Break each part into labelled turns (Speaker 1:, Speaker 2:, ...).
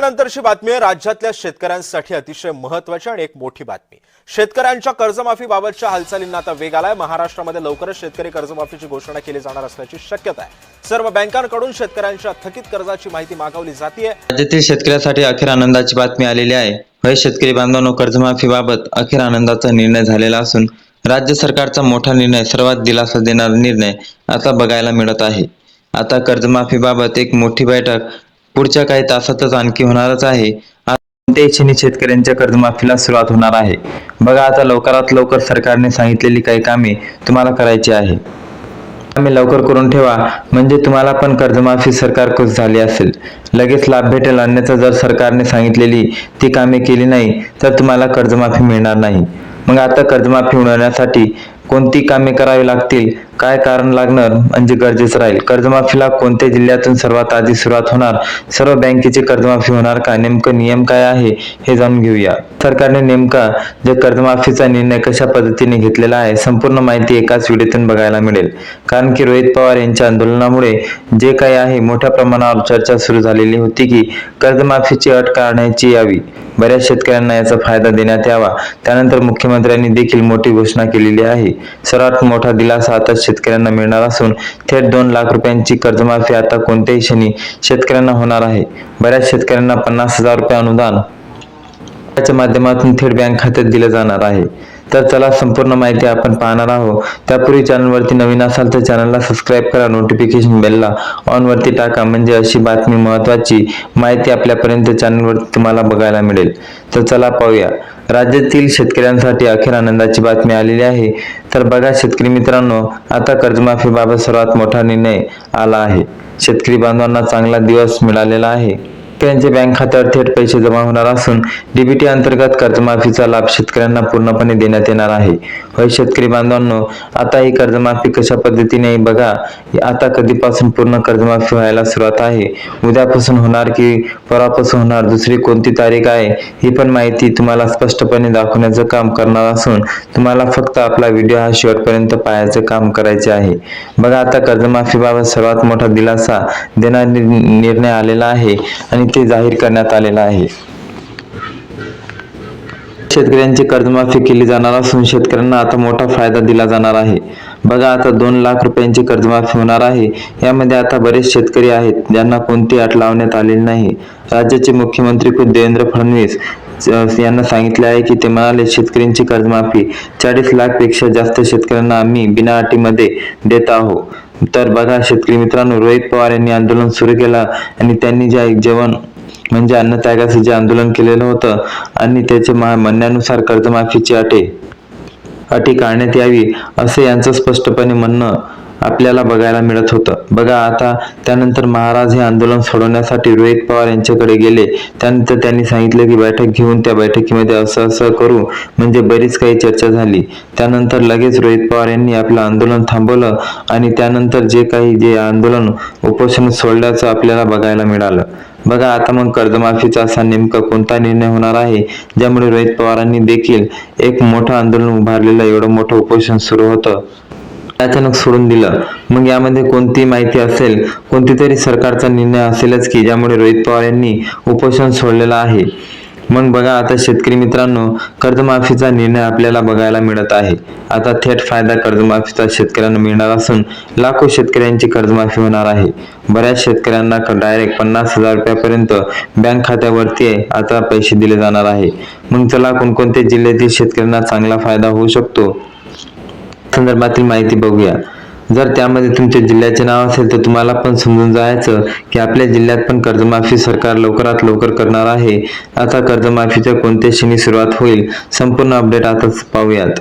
Speaker 1: नंतरची बातमी आहे राज्यातल्या शेतकऱ्यांसाठी अतिशय महत्त्वाची आणि एक मोठी बातमी। शेतकऱ्यांच्या कर्जमाफीबाबतच्या हालचालींना आता वेग आलाय। महाराष्ट्रामध्ये लवकरच शेतकरी कर्जमाफीची घोषणा केली जाणार असल्याची शक्यता आहे। सर्व बँकांकडून शेतकऱ्यांच्या थकीत कर्जाची माहिती मागवली जाते।
Speaker 2: राज्यातील शेतकऱ्यांसाठी अखेर आनंदाची बातमी आलेली आहे। होय शेतकरी बांधवांनो, कर्जमाफीबाबत अखेर आनंदाचा निर्णय झालेला असून राज्य सरकारचा मोठा निर्णय, सर्वात दिलासा देणारा निर्णय आता बघायला मिळत आहे। आता कर्जमाफीबाबत एक मोठी बैठक पुढच्या काही तासातच आणखी होणारच आहे। कोणत्याही क्षणी शेतकऱ्यांच्या कर्जमाफीला सुरुवात होणार आहे। बघा, आता लवकरात लवकर सरकारने सांगितलेली काही कामे तुम्हाला करायची आहे। कामे लवकर करून ठेवा, म्हणजे तुम्हाला पण कर्जमाफी सरकार खुश झाली असेल, लगेच लाभ भेटेल। अन्यथा जर सरकारने सांगितलेली ती कामे केली नाही तर तुम्हाला कर्जमाफी मिळणार नाही। मग आता कर्जमाफी मिळवण्यासाठी कोणती कामे करावी लागतील, काय कारण लागणार म्हणजे गरजेचं राहील, कर्जमाफीला कोणत्या जिल्ह्यातून सर्वात आधी सुरुवात होणार, सर्व बँकेची कर्जमाफी होणार का, नेमकं नियम काय आहे हे जाणून घेऊया। सरकारने नेमका जे कर्जमाफीचा निर्णय कशा पद्धतीने घेतलेला आहे, संपूर्ण माहिती एकाच व्हिडिओतून बघायला मिळेल। कारण की रोहित पवार यांच्या आंदोलनामुळे जे काही आहे मोठ्या प्रमाणावर चर्चा सुरू झालेली होती की कर्जमाफीची अट काढण्याची यावी, बऱ्याच शेतकऱ्यांना याचा फायदा देण्यात यावा। त्यानंतर मुख्यमंत्र्यांनी देखील मोठी घोषणा केलेली आहे। सर्वात मोठा दिलासा आता शेतकऱ्यांना मिळणार असून थेट 2 लाख रुपयांची कर्जमाफी आता कोणत्याही क्षणी शेतकऱ्यांना होणार आहे। बऱ्याच शेतकऱ्यांना 50,000 रुपये अनुदान च्या माध्यमातून थेट बँक खात्यात दिले जाणार आहे। तर चला संपूर्ण माहिती आपण पाहणार आहोत। त्यापूर्वी चॅनलवरती नवीन असाल तर चॅनलला सबस्क्राईब करा, नोटिफिकेशन बेलला ऑन वरती टाका, म्हणजे अशी बातमी, महत्त्वाची माहिती आपल्यापर्यंत चॅनलवरती तुम्हाला बघायला मिळेल। तर चला पाहूया। राज्यातील शेतकऱ्यांसाठी अखेर आनंदाची बातमी आलेली आहे। तर बघा शेतकरी मित्रांनो, आता कर्जमाफीबाबत सर्वात मोठा निर्णय आला आहे। शेतकरी बांधवांना चांगला दिवस मिळालेला आहे। शेतकऱ्यांच्या बँक खात्यावर थेट पैसे जमा होणार असून डीबीटी अंतर्गत कर्जमाफीचा लाभ शेतकऱ्यांना पूर्णपणे देण्यात येणार आहे। होय शेतकरी बांधवांनो, आता ही कर्जमाफी कशा पद्धतीने बघा, आता कधीपासून पूर्ण कर्जमाफी व्हायला सुरुवात आहे, उद्यापासून होणार की परवापासून होणार, दुसरी कोणती तारीख आहे, ही पण माहिती तुम्हाला स्पष्टपणे दाखवण्याचं काम करणार असून तुम्हाला फक्त आपला व्हिडिओ हा शेवटपर्यंत पाहायचं काम करायचे आहे। बघा, आता कर्जमाफीबाबत सर्वात मोठा दिलासा देणारा निर्णय आलेला आहे आणि ते जाहीर करण्यात आलेला आहे। शेतकऱ्यांची कर्जमाफी केली जाणार असून शेतकऱ्यांना आता मोठा फायदा दिला जाणार आहे। बघा, आता 2 लाख रुपयांची कर्जमाफी होणार आहे। यामध्ये आता बरेच शेतकरी आहेत ज्यांना कोणती अट लावण्यात आलेली नाही। राज्याचे मुख्यमंत्री खुद्द देवेंद्र फडणवीस यांना सांगितले आहे की ते म्हणाले, शेतकऱ्यांची कर्जमाफी 40 लाख पेक्षा जास्त शेतकऱ्यांना आम्ही बिना अटीमध्ये देत आहोत। तर बघा शेतकरी मित्रांनो, रोहित पवार यांनी आंदोलन सुरू केलं आणि त्यांनी जे जेवण म्हणजे अन्नत्यागाचे जे आंदोलन केलेलं होतं आणि त्याच्या म्हणण्यानुसार कर्जमाफीची अटी काढण्यात यावी, असे यांचं स्पष्टपणे म्हणणं आपल्याला बघायला मिळत होतं। बघा, आता त्यानंतर महाराज हे आंदोलन सोडवण्यासाठी रोहित पवार यांच्याकडे गेले। त्यानंतर त्यांनी सांगितले की बैठक घेऊन त्या बैठकीमध्ये असं करू, म्हणजे बरीच काही चर्चा झाली। त्यानंतर लगेच रोहित पवार यांनी आपलं आंदोलन थांबवलं आणि त्यानंतर जे आंदोलन उपोषण सोडल्याचं आपल्याला बघायला मिळालं। बघा, आता मग कर्जमाफीचा असा नेमका कोणता निर्णय होणार आहे ज्यामुळे रोहित पवारांनी देखील एक मोठं आंदोलन उभारलेलं, एवढं मोठं उपोषण सुरू होतं, अचानक सोडून दिलं। मग यामध्ये कोणती माहिती असेल, कोणतीतरी सरकारचा निर्णय असेलच की ज्यामुळे रोहित पवार यांनी उपोषण सोडलेलं आहे। मग बघा, आता शेतकरी मित्रांनो, कर्जमाफीचा निर्णय आपल्याला बघायला मिळत आहे। आता थेट फायदा कर्जमाफीचा शेतकऱ्यांना मिळणार असून लाखो शेतकऱ्यांची कर्जमाफी होणार आहे। बऱ्याच शेतकऱ्यांना डायरेक्ट 50,000 रुपयापर्यंत बँक खात्यावरती आता पैसे दिले जाणार आहे। मग चला कोणकोणत्या जिल्ह्यातील शेतकऱ्यांना चांगला फायदा होऊ शकतो संदर्भातील माहिती बघूया। जर त्यामध्ये तुमच्या जिल्ह्याचे नाव असेल तर तुम्हाला पण समजून जायचं की आपल्या जिल्ह्यात पण कर्जमाफी सरकार लवकरात लवकर करणार आहे। आता कर्जमाफीच्या कोणत्या क्षणी सुरुवात होईल, संपूर्ण अपडेट आताच पाहूयात।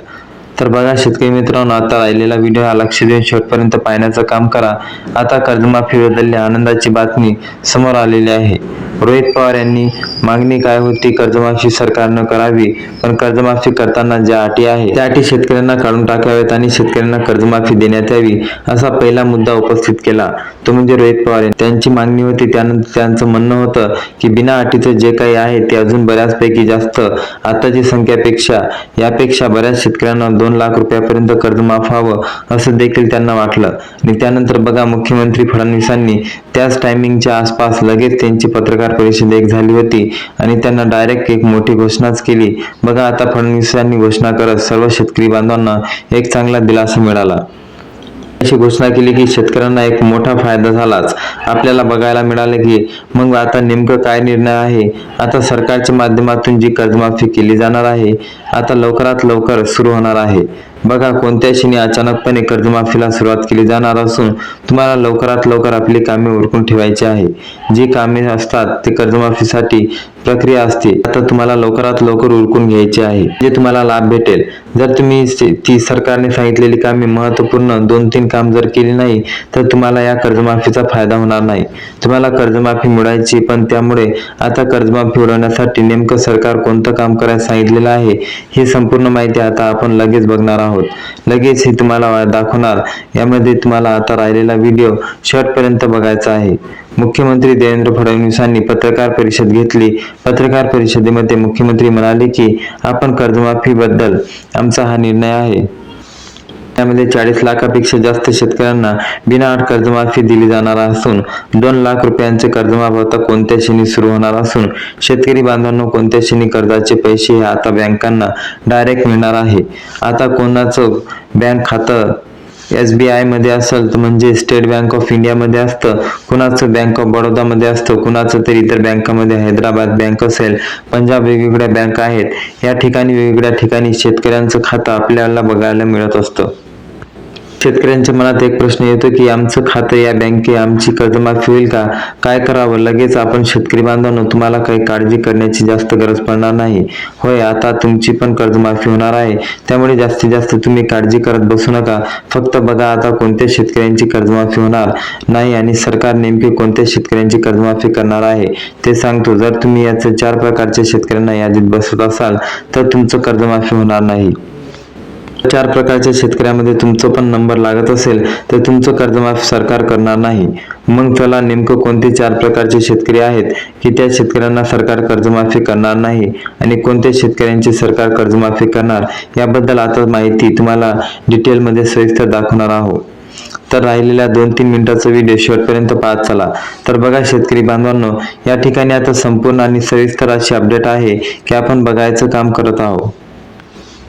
Speaker 2: तर बघा शेतकरी मित्रांनो, आता राहिलेला व्हिडिओ हा लक्ष देऊन शेवटपर्यंत पाहण्याचं काम करा। आता कर्जमाफी बद्दल आनंदाची बातमी समोर आलेली आहे। रोहित पवार यांनी मागणी काय होती? कर्जमाफी सरकारनं करावी, पण कर्जमाफी करताना ज्या अटी आहे त्या अटी शेतकऱ्यांना काढून टाकाव्यात आणि शेतकऱ्यांना कर्जमाफी देण्यात यावी, असा पहिला मुद्दा उपस्थित केला. तो म्हणजे रोहित पवार त्यांची मागणी होती. त्यानंतर त्यांचं म्हणणं होतं की बिना अटीचं जे काही आहे ते अजून बऱ्याचपैकी जास्त, आताची संख्यापेक्षा यापेक्षा बऱ्याच शेतकऱ्यांना 2 लाख रुपयापर्यंत कर्ज माफ व्हावं असं देखील त्यांना वाटलं. आणि त्यानंतर बघा, मुख्यमंत्री फडणवीसांनी त्याच टायमिंगच्या आसपास लगेच त्यांची पत्रकार परिषद एक झाली होती आणि त्यांना डायरेक्ट एक मोठी घोषणाच केली. बघा, आता फडणवीसांनी घोषणा करत सर्व शेतकरी बांधवांना एक चांगला दिलासा मिळाला. अशी घोषणा केली की शेतकऱ्यांना एक मोठा फायदा झालाच. आपल्याला बघायला मिळाले की मग आता नेमकं काय निर्णय आहे. आता सरकारच्या माध्यमातून जी कर्जमाफी केली जाणार आहे आता लवकरात लवकर सुरू होणार आहे. बघा, कोणत्या क्षणी अचानकपणे कर्जमाफीला सुरुवात केली जाणार असून तुम्हाला लवकरात लवकर आपली कामे उरकून ठेवायची आहे. जी कामे असतात ते कर्जमाफीसाठी प्रक्रिया असते, आता तुम्हाला लवकरात लवकर उरकून घ्यायची आहे, जे तुम्हाला लाभ भेटेल. जर तुम्ही ती सरकारने सांगितलेली कामे महत्त्वपूर्ण 2-3 काम जर केली नाही तर तुम्हाला या कर्जमाफीचा फायदा होणार नाही. तुम्हाला कर्जमाफी मिळायची, पण त्यामुळे आता कर्जमाफी उडवण्यासाठी नेमकं सरकार कोणतं काम करायला सांगितलेलं आहे ही संपूर्ण माहिती आता आपण लगेच बघणार आहोत. लगेच ही तुम्हाला दाखवणार. यामध्ये तुम्हाला आता राहिलेला व्हिडिओ शेवटपर्यंत बघायचा आहे. मुख्यमंत्री देवेंद्र फडणवीसांनी पत्रकार परिषद घेतली. पत्रकार परिषदेमध्ये मुख्यमंत्री म्हणाले की आपण कर्जमाफीबद्दल आमचा हा निर्णय आहे. त्यामध्ये 40 लाखापेक्षा जास्त शेतकऱ्यांना बिनअट कर्जमाफी दिली जाणार असून 2 लाख रुपयांचे कर्जमाफ आता कोणत्या क्षणी सुरू होणार असून शेतकरी बांधवांना कोणत्या क्षणी कर्जाचे पैसे हे आता बँकांना डायरेक्ट मिळणार आहे. आता कोणाचं बँक खातं SBI मध्ये असेल तर म्हणजे स्टेट बँक ऑफ इंडियामध्ये असतं, कुणाचं बँक ऑफ बडोदामध्ये असतं, कुणाचं तरी इतर बँकामध्ये हैदराबाद बँक असेल, पंजाब, वेगवेगळ्या बँक आहेत. या ठिकाणी वेगवेगळ्या ठिकाणी शेतकऱ्यांचं खातं आपल्याला बघायला मिळत असतं. शेतकऱ्यांच्या मनात एक प्रश्न येतो की आमचं खातं या बँकेत आमची कर्जमाफी होईल का? काय करावं? लगेच आपण शेतकरी बांधवांनो, तुम्हाला काही काळजी करण्याची जास्त गरज पडणार नाही. होय, आता तुमची पण कर्जमाफी होणार आहे, त्यामुळे जास्तीत जास्त तुम्ही काळजी करत बसू नका. फक्त बघा आता कोणत्या शेतकऱ्यांची कर्जमाफी होणार नाही आणि सरकार नेमकी कोणत्या शेतकऱ्यांची कर्जमाफी करणार आहे ते सांगतो. जर तुम्ही याच्या 4 प्रकारच्या शेतकऱ्यांना यादीत बसवत असाल तर तुमचं कर्जमाफी होणार नाही. 4 प्रकारच्या शेतकऱ्यामध्ये तुमचं पण नंबर लागत असेल तर तुमचं कर्जमाफी सरकार करणार नाही. मग चला, नेमकं कोणते 4 प्रकारचे शेतकरी आहेत की त्या शेतकऱ्यांना सरकार कर्जमाफी करणार नाही आणि कोणत्या शेतकऱ्यांची सरकार कर्जमाफी करणार याबद्दल आता माहिती तुम्हाला डिटेलमध्ये सविस्तर दाखवणार आहोत. तर राहिलेल्या 2-3 मिनिटाचा व्हिडिओ शेवटपर्यंत पाहत चला. तर बघा शेतकरी बांधवांनो, या ठिकाणी आता संपूर्ण आणि सविस्तर अशी अपडेट आहे की आपण बघायचं काम करत आहोत.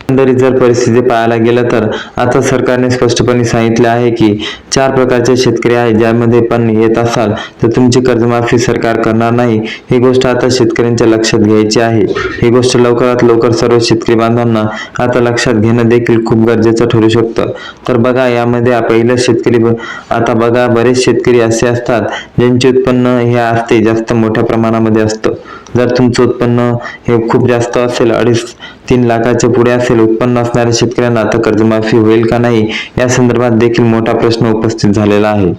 Speaker 2: एकंदरीत जर परिस्थिती पाहायला गेलं तर आता सरकारने स्पष्टपणे सांगितले आहे की 4 प्रकारचे शेतकरी आहेत, ज्यामध्ये पण येत असाल तर तुमची कर्जमाफी सरकार करणार नाही. ही गोष्ट आता शेतकऱ्यांच्या लक्षात घ्यायची आहे. ही गोष्ट लवकरात लवकर सर्व शेतकरी बांधवांना आता लक्षात घेणं देखील खूप गरजेचं ठरू शकतं. तर बघा, यामध्ये पहिलं शेतकरी, आता बघा बरेच शेतकरी असे असतात ज्यांचे उत्पन्न हे असते जास्त मोठ्या प्रमाणामध्ये असतं. जर तुमचं उत्पन्न हे खूप जास्त असेल, 2.5-3 लाखाच्या पुढे असेल उत्पन्न असणाऱ्या शेतकऱ्यांना आता कर्जमाफी होईल का नाही या संदर्भात देखील मोठा प्रश्न उपस्थित झालेला आहे.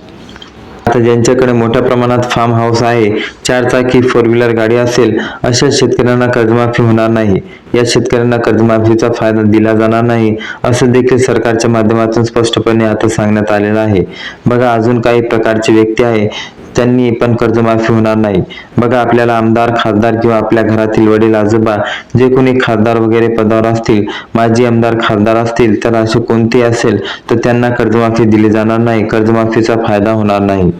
Speaker 2: आता ज्यांच्याकडे मोठ्या प्रमाणात फार्म हाऊस आहे, 4 चाकी 4 व्हीलर गाडी असेल, अशा शेतकऱ्यांना कर्जमाफी होणार नाही. या शेतकऱ्यांना कर्जमाफीचा फायदा दिला जाणार नाही असं देखील सरकारच्या माध्यमातून स्पष्टपणे आता सांगण्यात आलेलं आहे. बघा, अजून काही प्रकारचे व्यक्ती आहे त्यांनी पण कर्जमाफी होणार नाही. बघा, आपल्याला आमदार, खासदार किंवा आपल्या घरातील वडील, आजोबा जे कोणी खासदार वगैरे पदावर असतील, माजी आमदार, खासदार असतील, तर असे कोणते असेल तर त्यांना कर्जमाफी दिली जाणार नाही. कर्जमाफीचा फायदा होणार नाही.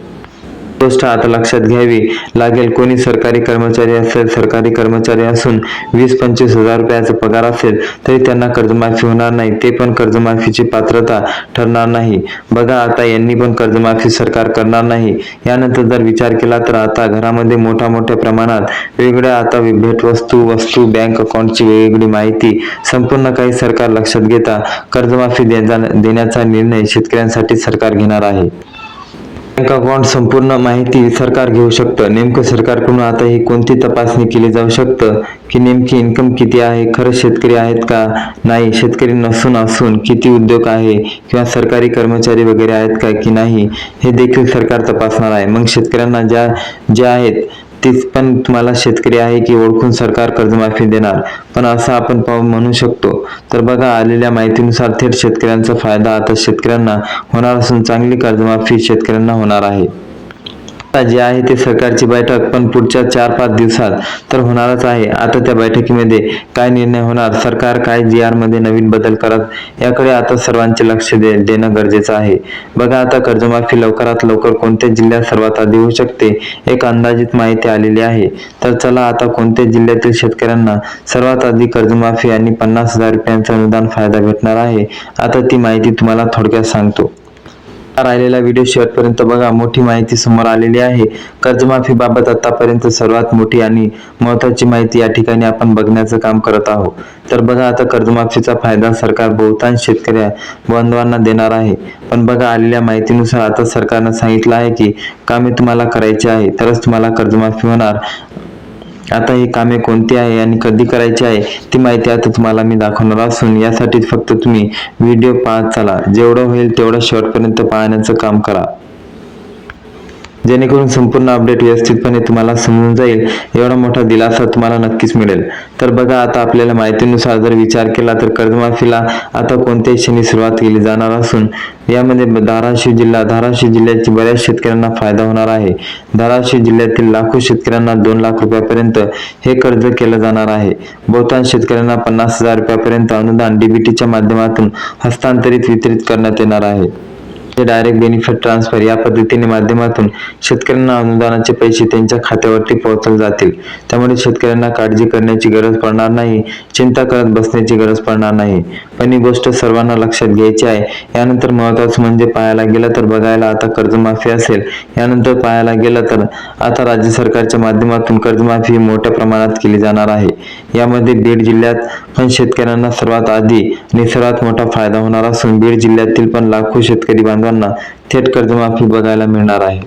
Speaker 2: गोष्ट आता लक्षात घ्यावी लागेल. कोणी सरकारी कर्मचारी असेल, सरकारी कर्मचारी असून 20-25 हजार रुपयाचा पगार असेल तरी त्यांना कर्जमाफी होणार नाही. ते पण कर्जमाफीची पात्रता ठरणार नाही. बघा, आता यांनी पण कर्जमाफी सरकार करणार नाही. यानंतर जर विचार केला तर आता घरामध्ये मोठ्या प्रमाणात वेगवेगळ्या आता भेटवस्तू, बँक अकाउंटची वेगवेगळी माहिती संपूर्ण काही सरकार लक्षात घेता कर्जमाफी देण्याचा निर्णय शेतकऱ्यांसाठी सरकार घेणार आहे. बँक अकाउंट संपूर्ण माहिती सरकार घेऊ शकतं. नेमकं सरकारकडून आता ही कोणती तपासणी केली जाऊ शकतं की नेमकी इन्कम किती आहे, खरंच शेतकरी आहेत का नाही, शेतकरी असून किती उद्योग आहे किंवा सरकारी कर्मचारी वगैरे आहेत का की नाही, हे देखील सरकार तपासणार आहे. मग शेतकऱ्यांना ज्या आहेत तीच पण तुम्हाला शेतकरी आहे की ओळखून सरकार कर्जमाफी देणार, पण असं आपण म्हणू शकतो. तर बघा, आलेल्या माहितीनुसार थेट शेतकऱ्यांचा फायदा आता शेतकऱ्यांना होणार असून चांगली कर्जमाफी शेतकऱ्यांना होणार आहे. जे आहे ते सरकारची बैठक पण पुढच्या 4-5 दिवसात तर होणारच आहे. आता त्या बैठकीमध्ये काय निर्णय होणार, सरकार काय GR मध्ये नवीन बदल करत, याकडे आता सर्वांचे लक्ष देणं गरजेचं आहे. बघा, आता कर्जमाफी लवकरात लवकर कोणत्या जिल्ह्यात सर्वात आधी होऊ शकते, एक अंदाजित माहिती आलेली आहे. तर चला, आता कोणत्या जिल्ह्यातील शेतकऱ्यांना सर्वात आधी कर्जमाफी आणि 50,000 रुपयांचा अनुदान फायदा भेटणार आहे, आता ती माहिती तुम्हाला थोडक्यात सांगतो. राहिलेला व्हिडिओ शेवटपर्यंत बघा. मोठी माहिती समोर आलेली आहे. कर्जमाफी बाबत आतापर्यंत सर्वात मोठी आणि महत्त्वाची माहिती या ठिकाणी आपण बघण्याचं काम करत आहोत. तर बघा, आता कर्जमाफीचा फायदा सरकार बहुतांश शेतकरी बांधवांना देणार आहे. पण बघा, आलेल्या माहितीनुसार आता सरकारनं सांगितलं आहे की कामे तुम्हाला करायची आहे तरच तुम्हाला कर्जमाफी होणार. आता ही कामे कोणती आहे आणि कधी करायची आहे ती माहिती आता तुम्हाला मी दाखवणार असून यासाठी फक्त तुम्ही व्हिडिओ पाहत चला. जेवढं होईल तेवढं शेवटपर्यंत पाहण्याचं काम करा, जेणेकरून संपूर्ण अपडेट व्यवस्थितपणे तुम्हाला समजून जाईल. एवढा मोठा दिलासा तुम्हाला नक्कीच मिळेल. तर बघा, आता आपल्याला माहितीनुसार जर विचार केला तर कर्जमाफीला आता कोणत्याही क्षणी सुरुवात केली जाणार असून यामध्ये धाराशिव जिल्ह्याची बऱ्याच शेतकऱ्यांना फायदा होणार आहे. धाराशिव जिल्ह्यातील लाखो शेतकऱ्यांना 2 लाख रुपयापर्यंत हे कर्ज केलं जाणार आहे. बहुतांश शेतकऱ्यांना 50,000 रुपयापर्यंत अनुदान DBTच्या माध्यमातून हस्तांतरित वितरित करण्यात येणार आहे. डायरेक्ट बेनिफिट ट्रान्सफर या पद्धतीने माध्यमातून शेतकऱ्यांना अनुदानाचे पैसे त्यांच्या खात्यावरती पोहोचले जातील. त्यामुळे शेतकऱ्यांना काळजी करण्याची गरज पडणार नाही, चिंता करत बसण्याची गरज पडणार नाही. पण ही गोष्ट सर्वांना लक्षात घ्यायची आहे. यानंतर महत्त्वाचं म्हणजे पाहायला गेलं तर बघायला आता कर्जमाफी असेल, यानंतर पाहायला गेलं तर आता राज्य सरकारच्या माध्यमातून कर्जमाफी मोठ्या प्रमाणात केली जाणार आहे. यामध्ये बीड जिल्ह्यात पण शेतकऱ्यांना सर्वात आधी आणि सर्वात मोठा फायदा होणार असून बीड जिल्ह्यातील पण लाखो शेतकरी बांधवांना थेट कर्जमाफी बघायला मिळणार आहे.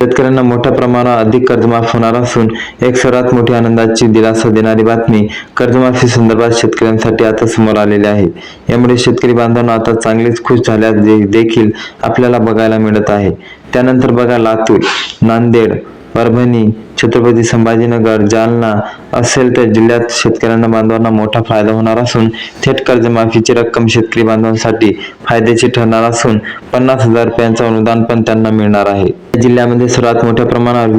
Speaker 2: शेतकऱ्यांना मोठ्या प्रमाणावर अधिक कर्जमाफ होणार असून एक सर्वात मोठी आनंदाची दिलासा देणारी बातमी कर्जमाफी संदर्भात शेतकऱ्यांसाठी आता समोर आलेली आहे. यामुळे शेतकरी बांधवांना आता चांगलेच खुश झाल्या देखील आपल्याला बघायला मिळत आहे. त्यानंतर बघा, लातूर, नांदेड, परभणी, छत्रपती संभाजीनगर, जालना असेल तर जिल्ह्यात शेतकऱ्यांना बांधवांना मोठा फायदा होणार असून थेट कर्जमाफीची रक्कम शेतकरी बांधवांसाठी फायद्याची ठरणार असून 50,000 रुपयांचं अनुदान पण त्यांना मिळणार आहे. जिल्ह्यामध्ये सर्वात मोठ्या प्रमाणावर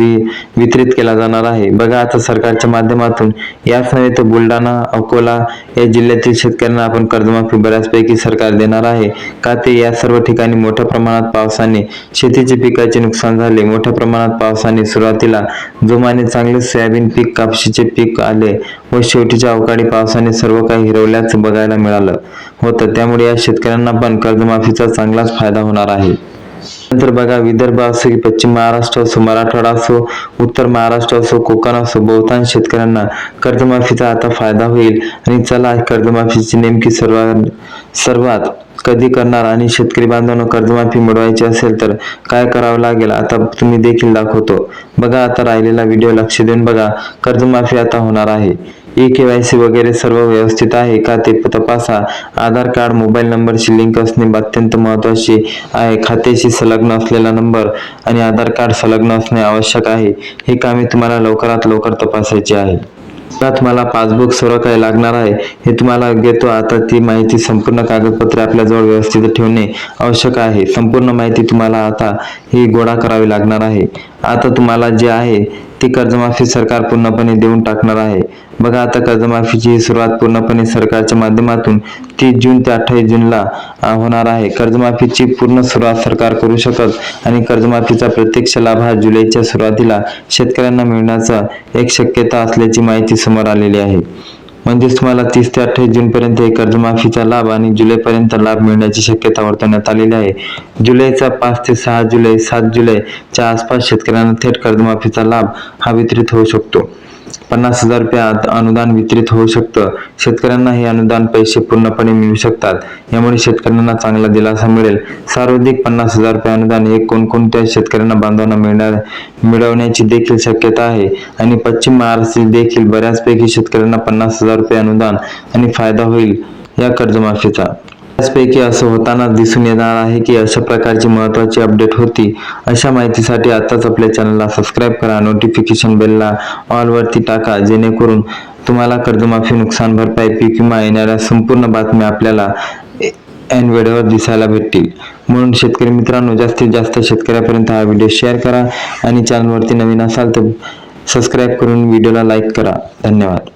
Speaker 2: वितरित केला जाणार आहे. बघा, आता सरकारच्या माध्यमातून याच नव्हे तर बुलढाणा, अकोला या जिल्ह्यातील शेतकऱ्यांना आपण कर्जमाफी बऱ्याचपैकी सरकार देणार आहे. का ते या सर्व ठिकाणी मोठ्या प्रमाणात पावसाने शेतीचे पिकाचे नुकसान झाले. मोठ्या प्रमाणात पावसाने सुरुवातीला जोमाने चांगले सोयाबीन पीक, कापशीचे पीक आले व शेवटीच्या अवकाळी पावसाने सर्व काही हिरवल्याचं बघायला मिळालं होतं. त्यामुळे या शेतकऱ्यांना पण कर्जमाफीचा चांगलाच फायदा होणार आहे. नंतर बघा, विदर्भ असो की पश्चिम महाराष्ट्र असो, मराठवाडा असो, उत्तर महाराष्ट्र असो, कोकण असो, बहुतांश शेतकऱ्यांना कर्जमाफीचा आता फायदा होईल. आणि चला, कर्जमाफीची नेमकी सर्वात कधी करणार आणि शेतकरी बांधवांना कर्जमाफी मिळवायची असेल तर काय करावं लागेल आता तुम्ही देखील दाखवतो. बघा, आता राहिलेला व्हिडिओ लक्ष देऊन बघा. कर्जमाफी आता होणार आहे. KYC वगैरे सर्व व्यवस्थित आहे का ते तपासा. आधार कार्ड मोबाईल नंबरशी लिंक असणे अत्यंत महत्त्वाचे आहे. खात्याशी संलग्न असलेला नंबर आणि आधार कार्ड संलग्न असणे आवश्यक आहे. हे कामे तुम्हाला लवकरात लवकर तपासायची आहे. तुम्हाला पासबुक सर्व काही लागणार आहे हे तुम्हाला घेतो. आता ती माहिती संपूर्ण कागदपत्रे आपल्याजवळ व्यवस्थित ठेवणे आवश्यक आहे. संपूर्ण माहिती तुम्हाला आता ही गोळा करावी लागणार आहे. आता तुम्हाला जे आहे ती कर्जमाफी सरकार पूर्णपणे देऊन टाकणार आहे. बघा, आता कर्जमाफीची ही सुरुवात पूर्णपणे सरकारच्या माध्यमातून 30 जून ते 28 जूनला होणार आहे. कर्जमाफीची पूर्ण सुरुवात सरकार करू शकत आणि कर्जमाफीचा प्रत्यक्ष लाभ हा जुलैच्या सुरुवातीला शेतकऱ्यांना मिळण्याचा एक शक्यता असल्याची माहिती समोर आलेली आहे. म्हणजेच तुम्हाला 30 ते 28 जून पर्यंत कर्जमाफीचा लाभ आणि जुलैपर्यंत लाभ मिळण्याची शक्यता वर्तवण्यात आलेली आहे. जुलैचा 5 ते 6 जुलै 7 जुलैच्या आसपास शेतकऱ्यांना थेट कर्जमाफीचा लाभ हा वितरित होऊ शकतो. 50,000 रुपये अनुदान वितरित होऊ शकतं. शेतकऱ्यांना हे अनुदान पैसे पूर्णपणे मिळू शकतात. यामुळे शेतकऱ्यांना चांगला दिलासा मिळेल. सर्वाधिक 50,000 रुपये अनुदान हे कोणकोणत्या शेतकऱ्यांना बांधवांना मिळवण्याची देखील शक्यता आहे आणि पश्चिम महाराष्ट्रातील देखील बऱ्याचपैकी शेतकऱ्यांना 50,000 रुपये अनुदान आणि फायदा होईल या कर्जमाफीचा. त्याचपैकी असं होताना दिसून येणार आहे की अशा प्रकारची महत्त्वाची अपडेट होती. अशा माहितीसाठी आताच आपल्या चॅनलला सबस्क्राईब करा, नोटिफिकेशन बेलला ऑल वरती टाका, जेणेकरून तुम्हाला कर्जमाफी, नुकसान भरपाई, पीक विमा येणाऱ्या संपूर्ण बातम्या आपल्याला ऐन वेळेवर दिसायला भेटतील. म्हणून शेतकरी मित्रांनो, जास्तीत जास्त शेतकऱ्यापर्यंत हा व्हिडिओ शेअर करा आणि चॅनलवरती नवीन असाल तर सबस्क्राईब करून व्हिडिओला लाईक करा. धन्यवाद.